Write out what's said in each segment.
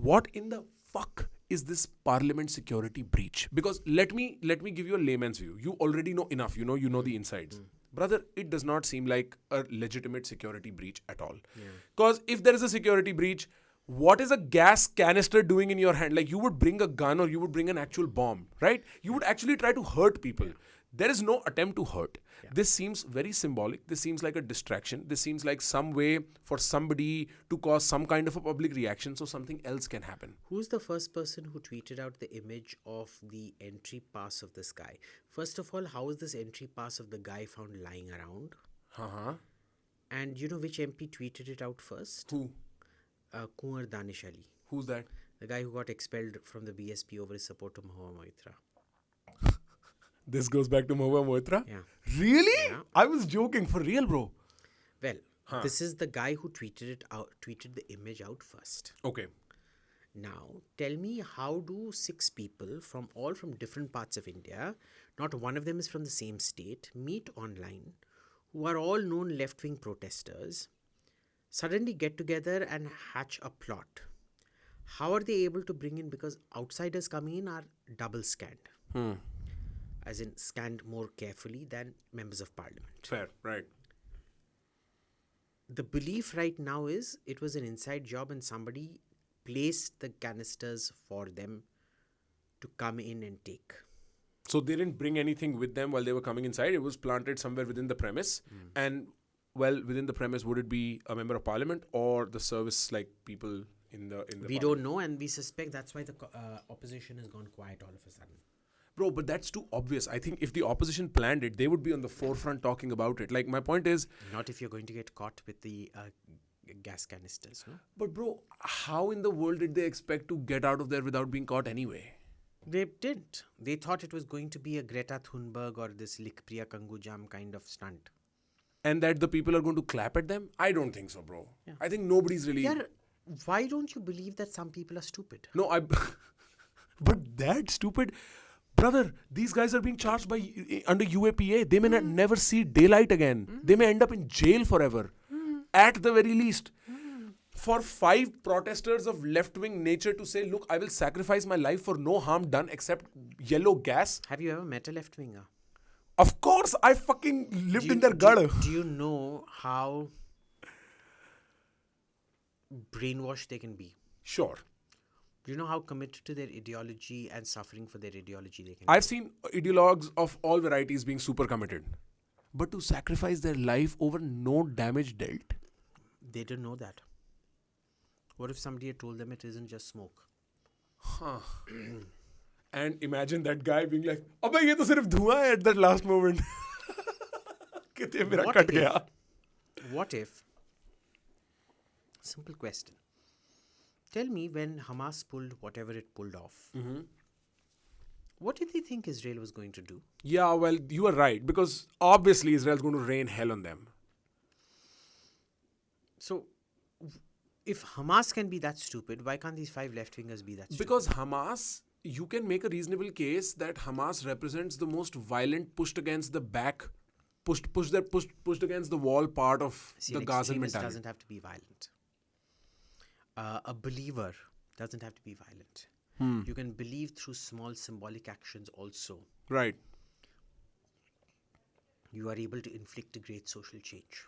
what in the fuck is this parliament security breach? Because let me give you a layman's view. You already know enough. You know the insides. Brother, it does not seem like a legitimate security breach at all. Because if there is a security breach, what is a gas canister doing in your hand? Like, you would bring a gun or you would bring an actual bomb, right? You would actually try to hurt people. There is no attempt to hurt. This seems very symbolic. This seems like a distraction. This seems like some way for somebody to cause some kind of a public reaction so something else can happen. Who's the first person who tweeted out the image of the entry pass of this guy? First of all, how is this entry pass of the guy found lying around? And you know which MP tweeted it out first? Who? Kunwar Danish Ali. Who's that? The guy who got expelled from the BSP over his support to Mahua Moitra. This goes back to Mahua Moitra? Yeah. Really? Yeah. I was joking. For real, bro. Well, this is the guy who tweeted the image out first. Okay. Now, tell me, how do 6 people from different parts of India, not one of them is from the same state, meet online, who are all known left-wing protesters, suddenly get together and hatch a plot? How are they able to bring in, because outsiders coming in are double scanned. As in scanned more carefully than members of parliament. Fair, right. The belief right now is it was an inside job and somebody placed the canisters for them to come in and take. So they didn't bring anything with them while they were coming inside. It was planted somewhere within the premise. And, well, within the premise, would it be a member of parliament or the service, like, people in the We don't know, and we suspect that's why the opposition has gone quiet all of a sudden. Bro, but that's too obvious. I think if the opposition planned it, they would be on the forefront talking about it. Like, my point is... Not if you're going to get caught with the gas canisters, no? But bro, how in the world did they expect to get out of there without being caught anyway? They didn't. They thought it was going to be a Greta Thunberg or this Likpriya Kangujam kind of stunt. And that the people are going to clap at them? I don't think so, bro. Yeah. I think nobody's really... Yeah, why don't you believe that some people are stupid? No, but that stupid... Brother, these guys are being charged under UAPA. They may never see daylight again. They may end up in jail forever. At the very least. For 5 protesters of left-wing nature to say, look, I will sacrifice my life for no harm done except yellow gas. Have you ever met a left-winger? Of course, I fucking lived in their gutter. Do you know how brainwashed they can be? Sure. Do you know how committed to their ideology and suffering for their ideology they can I've seen ideologues of all varieties being super committed. But to sacrifice their life over no damage dealt? They didn't know that. What if somebody had told them it isn't just smoke? And imagine that guy being like, "Abbe, ye to sirf dhua hai," at that last moment. Kite mera cut gaya. What if? Simple question. Tell me, when Hamas pulled whatever it pulled off, what did they think Israel was going to do? Yeah, well, you are right. Because obviously Israel's going to rain hell on them. So, if Hamas can be that stupid, why can't these 5 left-wingers be that stupid? Because Hamas, you can make a reasonable case that Hamas represents the most violent, pushed against the back, pushed against the wall part of the Gazan mentality. Doesn't have to be violent. A believer doesn't have to be violent. You can believe through small symbolic actions also. Right. You are able to inflict a great social change.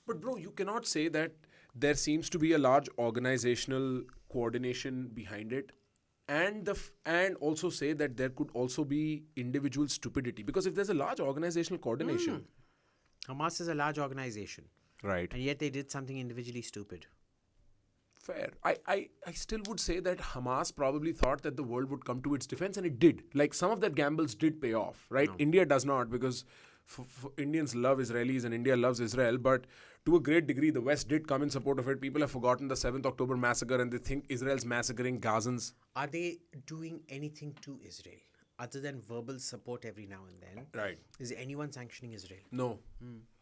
But bro, you cannot say that there seems to be a large organizational coordination behind it, and also say that there could also be individual stupidity. Because if there's a large organizational coordination... Hamas is a large organization. Right. And yet they did something individually stupid. Fair. I still would say that Hamas probably thought that the world would come to its defense, and it did. Like, some of their gambles did pay off, right? No. India does not, because Indians love Israelis and India loves Israel, but to a great degree, the West did come in support of it. People have forgotten the 7th October massacre and they think Israel's massacring Gazans. Are they doing anything to Israel other than verbal support every now and then? Right. Is anyone sanctioning Israel? No.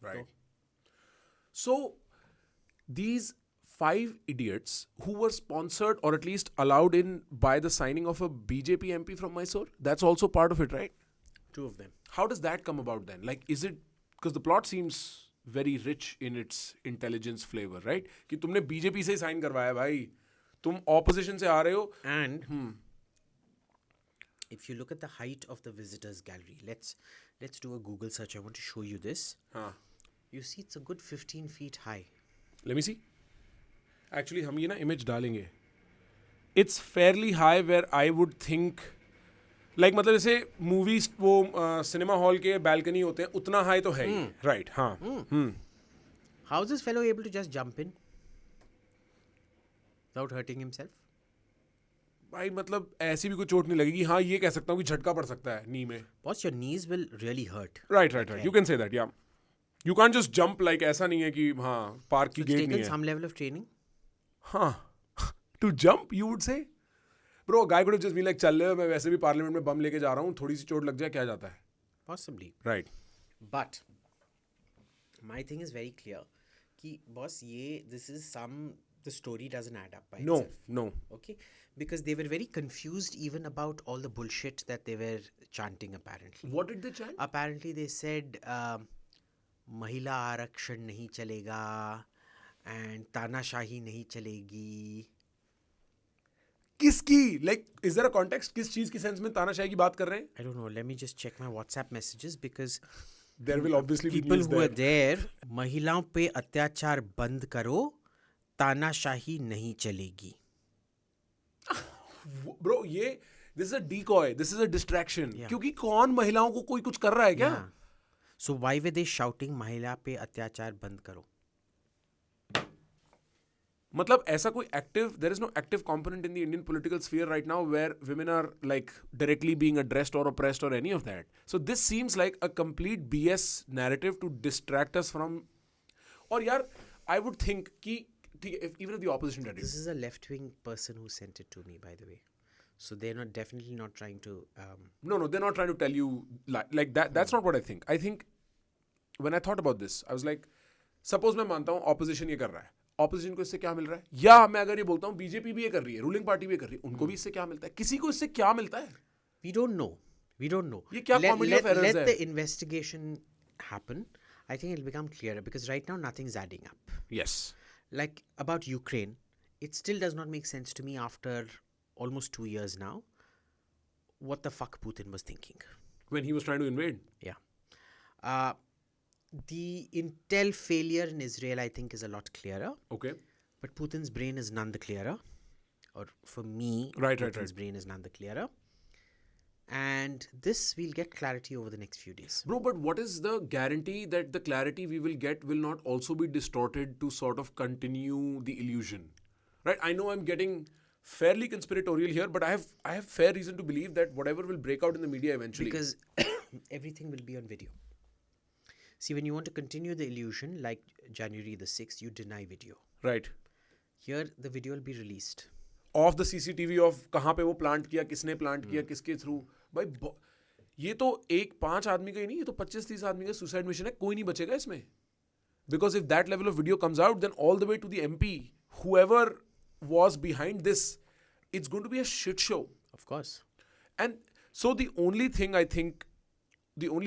Right. So, these 5 idiots who were sponsored or at least allowed in by the signing of a BJP MP from Mysore, that's also part of it, right? 2 of them. How does that come about then? Like, is it... Because the plot seems very rich in its intelligence flavor, right? कि तुमने BJP से sign करवाया भाई, तुम opposition से आ रहे हो. And if you look at the height of the visitors gallery, let's do a Google search. I want to show you this. हाँ. You see, it's a good 15 feet high. Let me see. Actually, हम ये ना image डालेंगे. It's fairly high where I would think, like मतलब जैसे movies वो cinema hall के balcony होते हैं उतना high तो है ही. Right. हाँ. How is this fellow able to just jump in without hurting himself? भाई मतलब ऐसी भी कोई चोट नहीं लगेगी. हाँ ये कह सकता हूँ कि झटका पड़ सकता है नी में. Boss, your knees will really hurt. Right. You can say that, yeah. You can't just jump like ऐसा नहीं है कि हाँ पार्क की It's गेट taken नहीं है. some level of training. हाँ. To jump, you would say? Bro, a guy could have just been like, चल ले मैं वैसे भी पार्लियामेंट में बम लेके जा रहा हूँ, थोड़ी सी चोट लग जाए क्या जाता है? Possibly. Right. But my thing is very clear. कि boss, the story doesn't add up by itself. No. Okay? Because they were very confused even about all the bullshit that they were chanting apparently. What did they chant? Apparently they said महिला आरक्षण नहीं चलेगा and तानाशाही नहीं चलेगी. किसकी? Like, is there a context? किस चीज की सेंस में तानाशाही की बात कर रहे हैं? I don't know. Let me just check my WhatsApp messages because There will obviously be people news who there. are there, महिलाओं पे अत्याचार बंद करो, तानाशाही नहीं चलेगी. Bro, this is a decoy. This is a distraction. Yeah. क्योंकि कौन महिलाओं को कोई कुछ कर रहा है क्या? Yeah. So why were they shouting महिला पे अत्याचार बंद करो? मतलब ऐसा कोई there is no active component in the Indian political sphere right now where women are like directly being addressed or oppressed or any of that. So this seems like a complete BS narrative to distract us from. और यार, I would think कि even if the opposition did it. This is a left-wing person who sent it to me, by the way. So they're definitely not trying to. No, they're not trying to tell you like that. That's not what I think. I think when I thought about this, I was like, suppose मैं मानता हूँ opposition ये कर रहा है. Opposition को इससे क्या मिल रहा है? या मैं अगर ये बोलता हूँ बीजेपी भी ये कर रही है, रूलिंग पार्टी भी ये कर रही है, उनको भी इससे क्या मिलता है? किसी को इससे क्या मिलता है? We don't know. ये क्या comedy of errors है? Let the investigation happen. I think it'll become clearer because right now nothing's adding up. Yes. Like about Ukraine, it still does not make sense to me after almost 2 years now what the fuck Putin was thinking. When he was trying to invade? Yeah. The intel failure in Israel, I think, is a lot clearer. Okay. But Putin's brain is none the clearer. Or for me, Putin's brain is none the clearer. And this we'll get clarity over the next few days. Bro, but what is the guarantee that the clarity we will get will not also be distorted to sort of continue the illusion? Right? I know I'm getting fairly conspiratorial here, but I have fair reason to believe that whatever will break out in the media eventually. Because everything will be on video. See, when you want to continue the illusion, like January the 6th, you deny video. Right. Here, the video will be released. Of the CCTV of कहाँ पे वो plant किया, किसने plant किया, किसके through. भाई ये तो 5 आदमी का ही नहीं, ये तो 25-30 आदमी का suicide mission है, कोई नहीं बचेगा इसमें. Because if that level of video comes out, then all the way to the MP, whoever was behind this, it's going to be a shit show. Of course. And so the only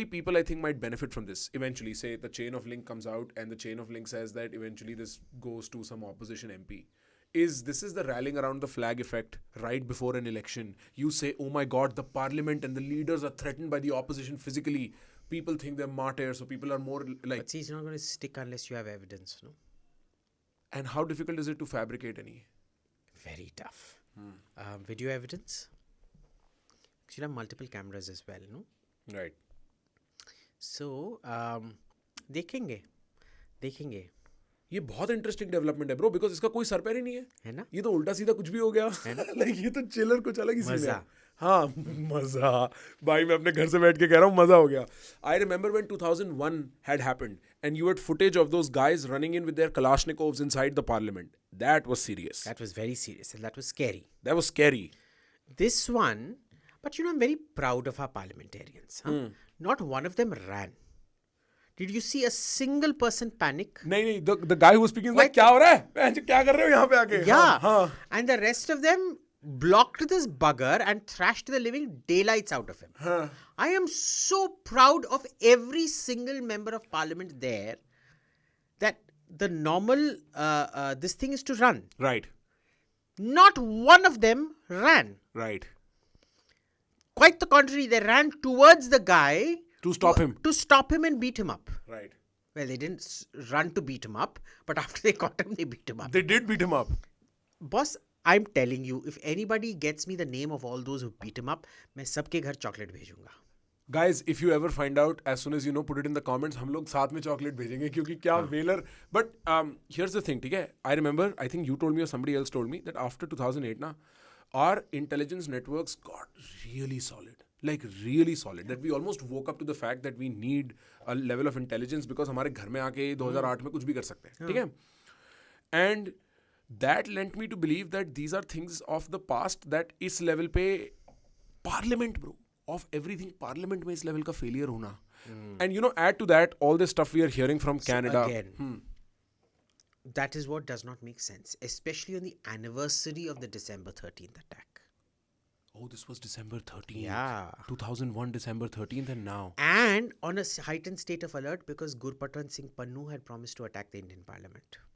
people I think might benefit from this eventually, say the chain of link comes out and the chain of link says that eventually this goes to some opposition MP. This is the rallying around the flag effect right before an election. You say, oh my God, the parliament and the leaders are threatened by the opposition physically. People think they're martyrs, so people are more like... But see, it's not going to stick unless you have evidence, no? And how difficult is it to fabricate any? Very tough. Video evidence? You have multiple cameras as well, no? Right. So, देखेंगे. ये बहुत interesting development है bro, because इसका कोई sir पैर ही नहीं है ना? ये तो उल्टा सीधा कुछ भी हो गया. लाइक ये तो चिलर कुछ अलग ही सीन है. हाँ, मजा भाई, मैं अपने घर से बैठ के कह रहा हूँ, मजा हो गया. I remember when 2001 had happened and you had footage of those guys running in with their Kalashnikovs inside the parliament. That was serious. That was very serious and that was scary. That was scary. This one, but I'm very proud of our parliamentarians. Huh? Not one of them ran. Did you see a single person panic? नहीं, the guy who was speaking is like, क्या हो रहा है? क्या कर रहे हो यहाँ पे आके? Yeah. हाँ. And the rest of them blocked this bugger and thrashed the living daylights out of him. Huh. I am so proud of every single member of parliament there that the normal, this thing is to run. Right. Not one of them ran. Right. Quite the contrary, they ran towards the guy To stop him. To stop him and beat him up. Right. Well, they didn't run to beat him up, but after they caught him, they beat him up. They did beat him up. Boss, I'm telling you, if anybody gets me the name of all those who beat him up, मैं सबके घर chocolate भेजूंगा. Guys, if you ever find out, as soon as you know, put it in the comments. हम लोग साथ में chocolate भेजेंगे क्योंकि क्या whaler. But here's the thing, ठीक है? I remember, I think you told me or somebody else told me that after 2008 na, our intelligence networks got really solid. Like really solid. That we almost woke up to the fact that we need a level of intelligence because हमारे घर में आके 2008 में कुछ भी कर सकते हैं. ठीक है? And that lent me to believe that these are things of the past that इस level पे parliament bro of everything parliament में इस level का failure होना. And you know, add to that all this stuff we are hearing from Canada. Again, that is what does not make sense, especially on the anniversary of the December 13th attack. Oh, this was December 13th. Yeah. 2001 December 13th and now. And on a heightened state of alert because Gurpatwan Singh Pannu had promised to attack the Indian Parliament.